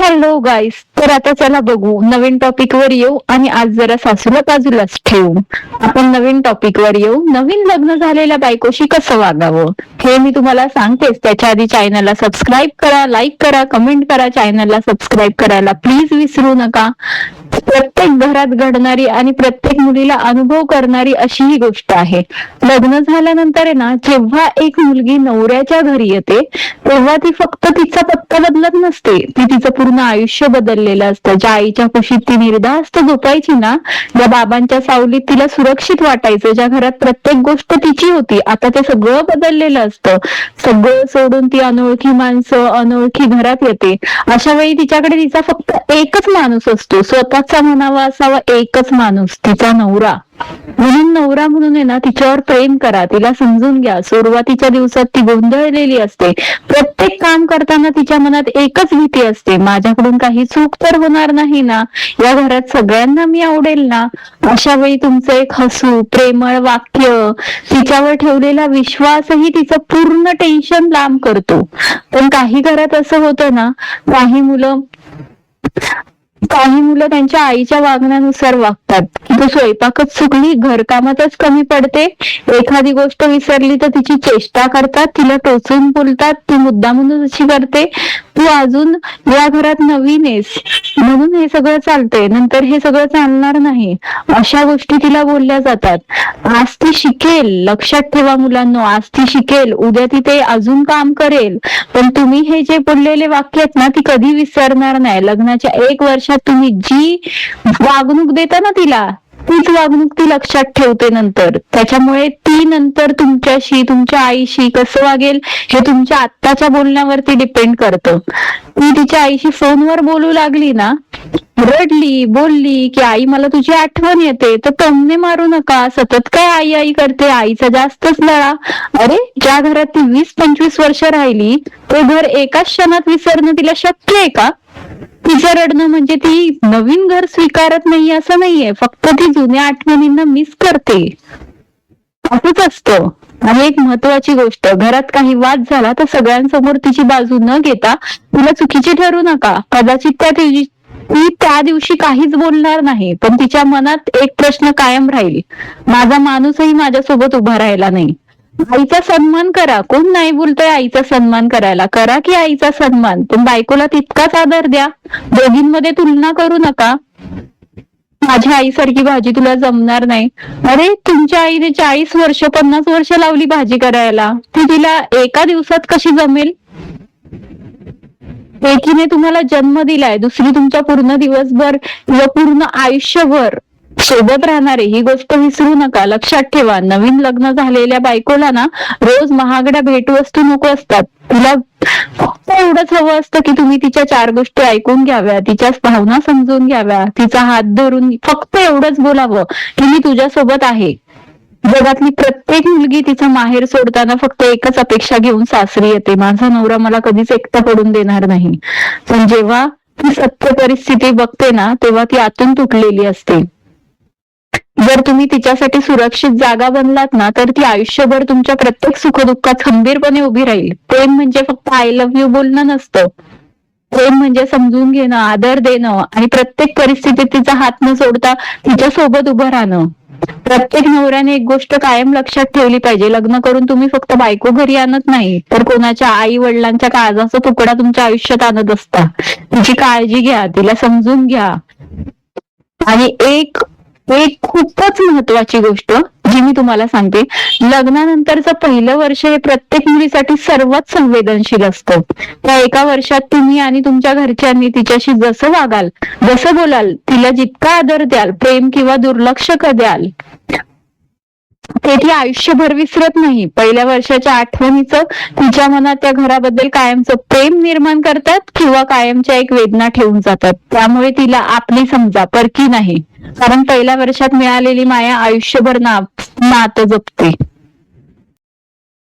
Hello गाईस, तर आता चला बघू नवीन टॉपिक वर येऊ आणि आज जरा सासूला बाजूलाच ठेवू. आपण नवीन टॉपिक वर येऊ. नवीन लग्न झालेल्या बायकोशी कसं वागावं हे मी तुम्हाला सांगतेच. त्याच्या आधी चॅनलला सबस्क्राईब करा, लाईक करा, कमेंट करा. चॅनलला सबस्क्राईब करायला प्लीज विसरू नका. प्रत्येक घरात घडणारी आणि प्रत्येक मुलीला अनुभव करणारी अशी ही गोष्ट आहे. लग्न झाल्यानंतर आहे ना, जेव्हा एक मुलगी नवऱ्याच्या घरी येते तेव्हा ती फक्त तिचा पत्ता बदलत नसते, ती तिचं पूर्ण आयुष्य बदललेलं असतं. ज्या आईच्या कुशीत ती निर्धास्त झोपायची ना, ज्या बाबांच्या सावलीत तिला सुरक्षित वाटायचं, ज्या घरात प्रत्येक गोष्ट तिची होती, आता ते सगळं बदललेलं असतं. सगळं सोडून ती अनोळखी माणसं, अनोळखी घरात येते. अशा वेळी तिच्याकडे तिचा फक्त एकच माणूस असतो, स्वतःचा म्हणावा असावा एकच माणूस, तिचा नवरा. म्हणून नवरा म्हणून आहे ना, तिच्यावर प्रेम करा, तिला समजून घ्या. सुरुवातीच्या दिवसात ती गोंधळलेली असते. प्रत्येक काम करताना तिच्या मनात एकच भीती असते, माझ्याकडून काही चूक तर होणार नाही ना, या घरात सगळ्यांना मी आवडेल ना. अशा वेळी तुमचं एक हसू, प्रेमळ वाक्य, तिच्यावर ठेवलेला विश्वासही तिचं पूर्ण टेन्शन लांब करतो. पण काही घरात असं होतं ना, काही मुलं त्यांच्या आईच्या वागण्यानुसार वागतात. तो स्वयंपाकच चुकली, घरकामातच कमी पडते, एखादी गोष्ट विसरली तर तिची चेष्टा करतात, तिला टोचून बोलतात, ती मुद्दामूनच अशी करते, तू अजून या घरात नवीन आहेस म्हणून हे सगळं चालतंय, नंतर हे सगळं चालणार नाही, अशा गोष्टी तिला बोलल्या जातात. आज ती शिकेल, लक्षात ठेवा मुलांनो, आज ती शिकेल, उद्या ती ते अजून काम करेल. पण तुम्ही हे जे बोललेले वाक्य आहेत ना, ती कधी विसरणार नाही. लग्नाच्या 1 वर्षात तुम्ही जी वागणूक देता ना तिला, तीच वागणूक ती लक्षात ठेवते नंतर. त्याच्यामुळे ती नंतर तुमच्याशी, तुमच्या आईशी कसं वागेल हे तुमच्या आत्ताच्या बोलण्यावरती डिपेंड करतं. ती तिच्या आईशी फोनवर बोलू लागली ना, रडली, बोलली की आई मला तुझी आठवण येते, तर टोमणे मारू नका. सतत काय आई आई करते, आईचा जास्तच लळा. अरे, ज्या घरात ती 20-25 वर्ष राहिली ते घर एकाच क्षणात विसरणं तिला शक्य आहे का? तिचं रडणं म्हणजे ती नवीन घर स्वीकारत नाही असं नाहीये, फक्त ती जुन्या आठवणींना मिस करते, असंच असतं. आणि एक महत्वाची गोष्ट, घरात काही वाद झाला तर सगळ्यांसमोर तिची बाजू न घेता तिला चुकीची ठरू नका. कदाचित ती त्या दिवशी काहीच बोलणार नाही, पण तिच्या मनात एक प्रश्न कायम राहील, माझा माणूसही माझ्यासोबत उभा राहिला नाही. आईचा सन्मान करा. कोण नाही बोलतोय आईचा सन्मान करायला? करा की आईचा सन्मान, पण बायकोला तितकाच आदर द्या. दोघींमध्ये तुलना करू नका. माझ्या आईसारखी भाजी तुला जमणार नाही. अरे, तुमच्या आईने 40 वर्ष 50 वर्ष लावली भाजी करायला, ती तिला एका दिवसात कशी जमेल? एकीने तुम्हाला जन्म दिलाय, दुसरी तुमच्या पूर्ण दिवसभर किंवा पूर्ण आयुष्यभर सोबत राहणारे, ही गोष्ट विसरू नका. लक्षात ठेवा, नवीन लग्न झालेल्या बायकोला ना रोज महागड्या भेटवस्तू नको असतात. तिला फक्त एवढंच हवं असतं की तुम्ही तिच्या 4 गोष्टी ऐकून घ्याव्या, तिच्या भावना समजून घ्याव्या, तिचा हात धरून फक्त एवढंच बोलावं की मी तुझ्यासोबत आहे. जगातली प्रत्येक मुलगी तिचं माहेर सोडताना फक्त एकच अपेक्षा घेऊन सासरी येते, माझा नवरा मला कधीच एकटा पडून देणार नाही. पण जेव्हा ती सत्य परिस्थिती बघते ना, तेव्हा ती आतून तुटलेली असते. जर तुम्ही तिच्यासाठी सुरक्षित जागा बनलात ना, तर ती आयुष्यभर तुमच्या प्रत्येक सुखदुःखात खंबीरपणे उभी राहील. प्रेम म्हणजे फक्त आय लव्ह यू बोलणं नसतं. प्रेम म्हणजे समजून घेणं, आदर देणं आणि प्रत्येक परिस्थितीत तिचा हात न सोडता तिच्या सोबत उभं राहणं. प्रत्येक नवऱ्याने एक गोष्ट कायम लक्षात ठेवली पाहिजे, लग्न करून तुम्ही फक्त बायको घरी आणत नाही, तर कोणाच्या आई वडिलांच्या काळजाचा तुकडा तुमच्या आयुष्यात आणत असता. तिची काळजी घ्या, तिला समजून घ्या. आणि एक खूपच महत्वाची गोष्ट जी मी तुम्हाला सांगते, लग्नानंतरचं पहिलं वर्ष हे प्रत्येक मुलीसाठी सर्वात संवेदनशील असतं. त्या एका वर्षात तुम्ही आणि तुमच्या घरच्यांनी तिच्याशी जसं वागाल, जसं बोलाल, तिला जितका आदर द्याल, प्रेम किंवा दुर्लक्ष द्याल, ते ती आयुष्यभर विसरत नाही. पहिल्या वर्षाच्या आठवणीचं तिच्या मनात त्या घराबद्दल कायमचं प्रेम निर्माण करतात किंवा कायमच्या एक वेदना ठेवून जातात. त्यामुळे तिला आपली समजा, परकी नाही, कारण पहिल्या वर्षात मिळालेली माया आयुष्यभर नातं जपते.